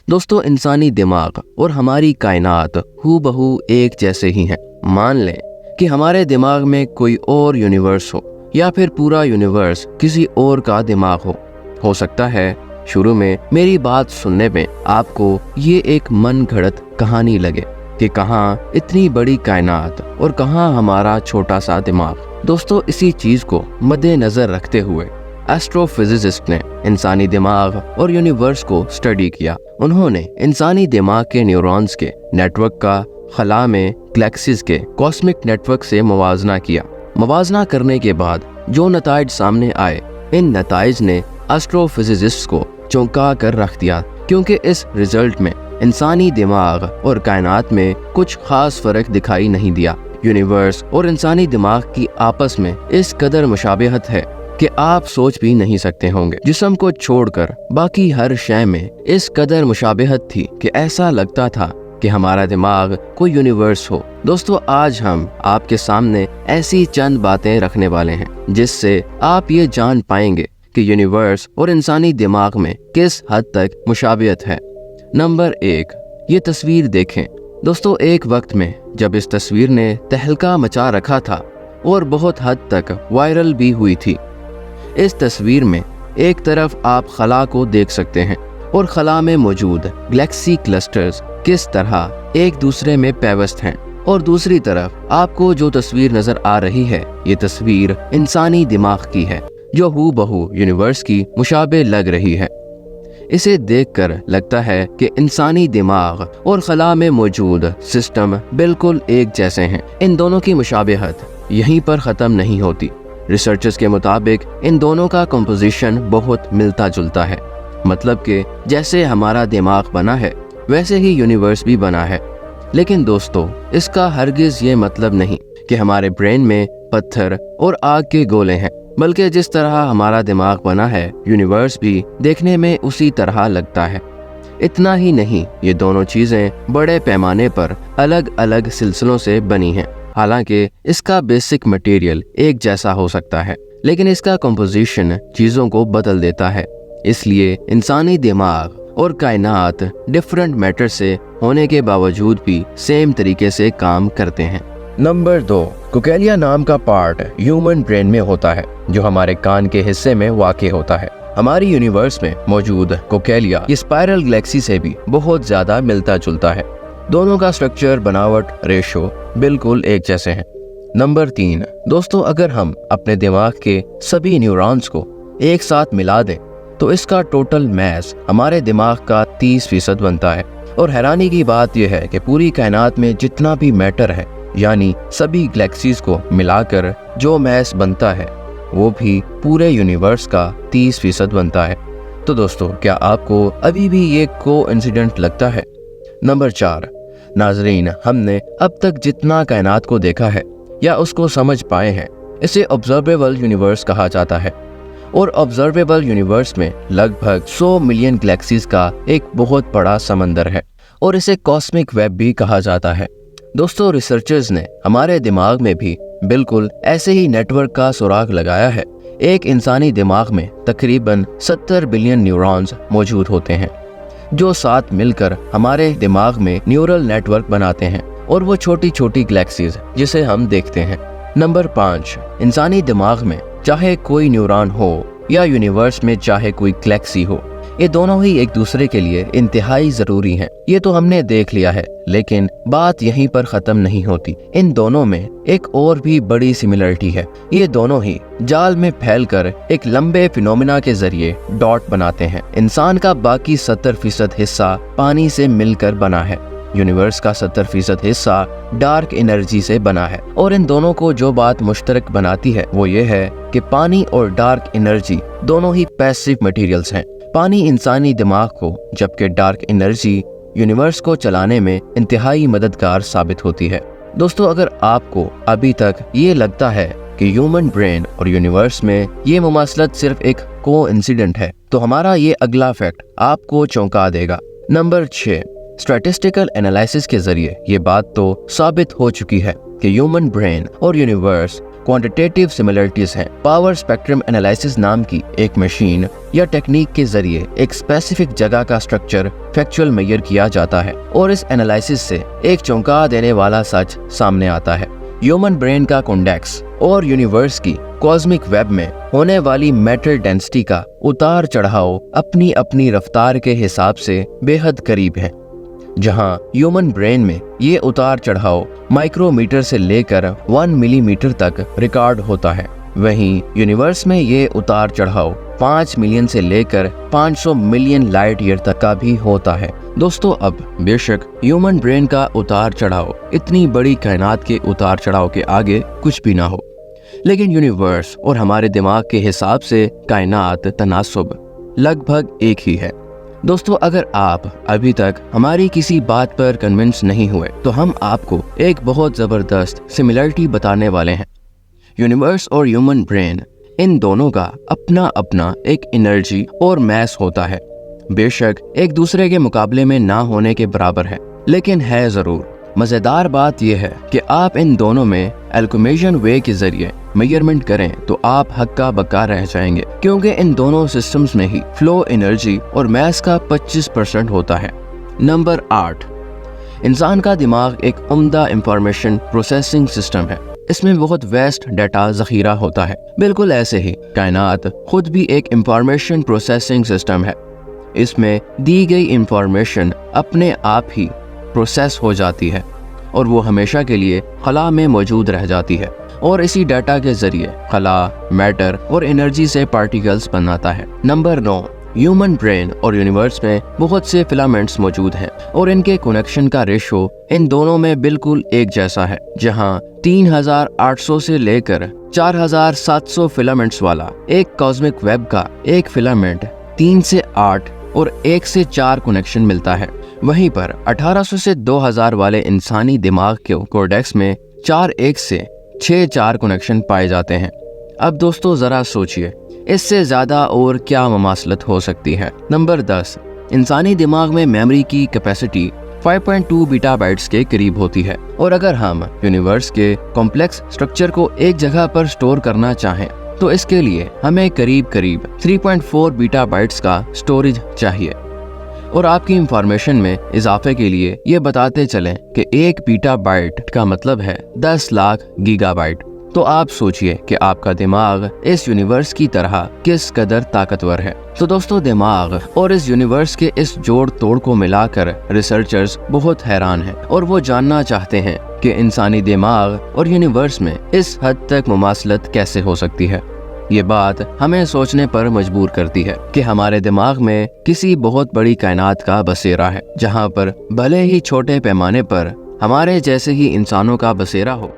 दोस्तों, इंसानी दिमाग और हमारी कायनात हू बहू एक जैसे ही हैं। मान लें कि हमारे दिमाग में कोई और यूनिवर्स हो या फिर पूरा यूनिवर्स किसी और का दिमाग हो सकता है शुरू में मेरी बात सुनने में आपको ये एक मन घड़त कहानी लगे कि कहाँ इतनी बड़ी कायनात और कहाँ हमारा छोटा सा दिमाग। दोस्तों, इसी चीज को मद्देनजर रखते हुए एस्ट्रोफिजिसिस्ट ने इंसानी दिमाग और यूनिवर्स को स्टडी किया। उन्होंने इंसानी दिमाग के न्यूरॉन्स के नेटवर्क का खला में गैलेक्सीज के कॉस्मिक नेटवर्क से मुवाजना किया। मुवाजना करने के बाद जो नताइज सामने आए, इन नताइज ने एस्ट्रोफिजिसिस्ट को चौंका कर रख दिया, क्योंकि इस रिजल्ट में इंसानी दिमाग और कायनात में कुछ खास फर्क दिखाई नहीं दिया। यूनिवर्स और इंसानी दिमाग की आपस में इस कदर मुशाबिहत है कि आप सोच भी नहीं सकते होंगे। जिस्म को छोड़कर बाकी हर शय में इस कदर मुशाबिहत थी कि ऐसा लगता था कि हमारा दिमाग कोई यूनिवर्स हो। दोस्तों, आज हम आपके सामने ऐसी चंद बातें रखने वाले हैं जिससे आप ये जान पाएंगे कि यूनिवर्स और इंसानी दिमाग में किस हद तक मुशाबिहत है। नंबर 1, ये तस्वीर देखें। दोस्तों, एक वक्त में जब इस तस्वीर ने तहलका मचा रखा था और बहुत हद तक वायरल भी हुई थी। इस तस्वीर में एक तरफ आप खला को देख सकते हैं और खला में मौजूद गैलेक्सी क्लस्टर्स किस तरह एक दूसरे में पैवस्त हैं, और दूसरी तरफ आपको जो तस्वीर नजर आ रही है, ये तस्वीर इंसानी दिमाग की है जो हू बहू यूनिवर्स की मुशाबे लग रही है। इसे देखकर लगता है कि इंसानी दिमाग और खला में मौजूद सिस्टम बिल्कुल एक जैसे हैं। इन दोनों की मुशाबहत यहीं पर ख़त्म नहीं होती। रिसर्चर्स के मुताबिक इन दोनों का कंपोजिशन बहुत मिलता जुलता है। मतलब कि जैसे हमारा दिमाग बना है वैसे ही यूनिवर्स भी बना है। लेकिन दोस्तों, इसका हरगिज़ ये मतलब नहीं कि हमारे ब्रेन में पत्थर और आग के गोले हैं, बल्कि जिस तरह हमारा दिमाग बना है यूनिवर्स भी देखने में उसी तरह लगता है। इतना ही नहीं, ये दोनों चीज़ें बड़े पैमाने पर अलग अलग सिलसिलों से बनी हैं। हालांकि इसका बेसिक मटेरियल एक जैसा हो सकता है, लेकिन इसका कंपोजिशन चीज़ों को बदल देता है। इसलिए इंसानी दिमाग और कायनात डिफरेंट मैटर से होने के बावजूद भी सेम तरीके से काम करते हैं। नंबर 2, कोकेलिया नाम का पार्ट ह्यूमन ब्रेन में होता है जो हमारे कान के हिस्से में वाक़ई होता है। हमारी यूनिवर्स में मौजूद कोकेलिया ये स्पाइरल गैलेक्सी से भी बहुत ज्यादा मिलता जुलता है। दोनों का स्ट्रक्चर, बनावट, रेशो बिल्कुल एक जैसे हैं। नंबर 3, दोस्तों, अगर हम अपने दिमाग के सभी न्यूरॉन्स को एक साथ मिला दें तो इसका टोटल मैस हमारे दिमाग का 30% बनता है। और हैरानी की बात यह है कि पूरी कायनात में जितना भी मैटर है, यानी सभी गैलेक्सीज को मिलाकर जो मैस बनता है, वो भी पूरे यूनिवर्स का 30% बनता है। तो दोस्तों, क्या आपको अभी भी ये कोइंसिडेंट लगता है? नंबर 4, नाजरीन, हमने अब तक जितना कायनात को देखा है या उसको समझ पाए हैं, इसे ऑब्जर्वेबल यूनिवर्स कहा जाता है। और ऑब्जर्वेबल यूनिवर्स में लगभग 100 मिलियन गैलेक्सीज का एक बहुत बड़ा समंदर है और इसे कॉस्मिक वेब भी कहा जाता है। दोस्तों, रिसर्चर्स ने हमारे दिमाग में भी बिल्कुल ऐसे ही नेटवर्क का सुराग लगाया है। एक इंसानी दिमाग में तकरीबन 70 बिलियन न्यूरॉन्स मौजूद होते हैं जो साथ मिलकर हमारे दिमाग में न्यूरल नेटवर्क बनाते हैं, और वो छोटी छोटी गैलेक्सीज जिसे हम देखते हैं। नंबर 5, इंसानी दिमाग में चाहे कोई न्यूरॉन हो या यूनिवर्स में चाहे कोई गैलेक्सी हो, ये दोनों ही एक दूसरे के लिए इंतहाई जरूरी हैं। ये तो हमने देख लिया है, लेकिन बात यहीं पर खत्म नहीं होती। इन दोनों में एक और भी बड़ी सिमिलरिटी है। ये दोनों ही जाल में फैलकर एक लंबे फिनोमिना के जरिए डॉट बनाते हैं। इंसान का बाकी 70% हिस्सा पानी से मिलकर बना है। यूनिवर्स का 70% हिस्सा डार्क एनर्जी से बना है। और इन दोनों को जो बात मुश्तरक बनाती है वो ये है कि पानी और डार्क एनर्जी दोनों ही पैसिव मटेरियल्स हैं। पानी इंसानी दिमाग को, जबकि डार्क एनर्जी यूनिवर्स को चलाने में इंतहाई मददगार साबित होती है। दोस्तों, अगर आपको अभी तक ये लगता है कि ह्यूमन ब्रेन और यूनिवर्स में ये मुमासलत सिर्फ एक कोइंसिडेंट है, तो हमारा ये अगला फैक्ट आपको चौंका देगा। नंबर 6, स्टैटिस्टिकल एनालिसिस के जरिए ये बात तो साबित हो चुकी है कि ह्यूमन ब्रेन और यूनिवर्स क्वांटिटेटिव सिमिलरिटीज हैं। पावर स्पेक्ट्रम एनालिसिस नाम की एक मशीन या टेक्निक के जरिए एक स्पेसिफिक जगह का स्ट्रक्चर फैक्चुअल मेजर किया जाता है और इस एनालिसिस से एक चौंका देने वाला सच सामने आता है। ह्यूमन ब्रेन का कॉन्डेक्स और यूनिवर्स की कॉस्मिक वेब में होने वाली मैटर डेंसिटी का उतार चढ़ाव अपनी अपनी रफ्तार के हिसाब से बेहद करीब है। जहां ह्यूमन ब्रेन में ये उतार चढ़ाव माइक्रोमीटर से लेकर 1 मिलीमीटर तक रिकॉर्ड होता है, वहीं यूनिवर्स में ये उतार चढ़ाव 5 मिलियन से लेकर 500 मिलियन लाइट ईयर तक का भी होता है। दोस्तों, अब बेशक ह्यूमन ब्रेन का उतार चढ़ाव इतनी बड़ी कायनात के उतार चढ़ाव के आगे कुछ भी ना हो, लेकिन यूनिवर्स और हमारे दिमाग के हिसाब से कायनात तनासुब लगभग एक ही है। दोस्तों, अगर आप अभी तक हमारी किसी बात पर कन्विंस नहीं हुए तो हम आपको एक बहुत ज़बरदस्त सिमिलरिटी बताने वाले हैं। यूनिवर्स और ह्यूमन ब्रेन, इन दोनों का अपना अपना एक एनर्जी और मैस होता है। बेशक एक दूसरे के मुकाबले में ना होने के बराबर है, लेकिन है ज़रूर। मज़ेदार बात यह है कि आप इन दोनों में एल्कुमेशन वे के जरिए मेजरमेंट करें तो आप हक्का बक्का रह जाएंगे, क्योंकि इन दोनों सिस्टम्स में ही फ्लो एनर्जी और मैस का 25% होता है। नंबर 8, इंसान का दिमाग एक उम्दा इंफॉर्मेशन प्रोसेसिंग सिस्टम है। इसमें बहुत वेस्ट डाटा ज़ख़ीरा होता है। बिल्कुल ऐसे ही कायनात खुद भी एक इंफॉर्मेशन प्रोसेसिंग सिस्टम है। इसमें दी गई इंफॉर्मेशन अपने आप ही प्रोसेस हो जाती है और वो हमेशा के लिए खला में मौजूद रह जाती है, और इसी डाटा के जरिए खला मैटर और एनर्जी से पार्टिकल्स बनाता है। नंबर 9, ह्यूमन ब्रेन और यूनिवर्स में बहुत से फिलामेंट्स मौजूद हैं और इनके कनेक्शन का रेशो इन दोनों में बिल्कुल एक जैसा है। जहां 3800 से लेकर 4700 फिलामेंट्स वाला एक कॉस्मिक वेब का एक फिलामेंट 3 से 8 और 1 से 4 कनेक्शन मिलता है, वहीं पर 1800 से 2000 वाले इंसानी दिमाग के कोडेक्स में 4-1 से 6-4 कनेक्शन पाए जाते हैं। अब दोस्तों ज़रा सोचिए, इससे ज़्यादा और क्या ममासलत हो सकती है। नंबर 10, इंसानी दिमाग में मेमोरी की कैपेसिटी 5.2 बीटाबाइट्स के करीब होती है, और अगर हम यूनिवर्स के कॉम्प्लेक्स स्ट्रक्चर को एक जगह पर स्टोर करना चाहें तो इसके लिए हमें करीब 3.4 बीटाबाइट्स का स्टोरेज चाहिए। और आपकी इंफॉर्मेशन में इजाफे के लिए ये बताते चलें कि 1 बीटाबाइट का मतलब है 10 लाख गीगाबाइट। तो आप सोचिए कि आपका दिमाग इस यूनिवर्स की तरह किस कदर ताकतवर है। तो दोस्तों, दिमाग और इस यूनिवर्स के इस जोड़ तोड़ को मिलाकर रिसर्चर्स बहुत हैरान हैं और वो जानना चाहते हैं कि इंसानी दिमाग और यूनिवर्स में इस हद तक मुमासलत कैसे हो सकती है। ये बात हमें सोचने पर मजबूर करती है कि हमारे दिमाग में किसी बहुत बड़ी कायनात का बसेरा है, जहाँ पर भले ही छोटे पैमाने पर हमारे जैसे ही इंसानों का बसेरा हो,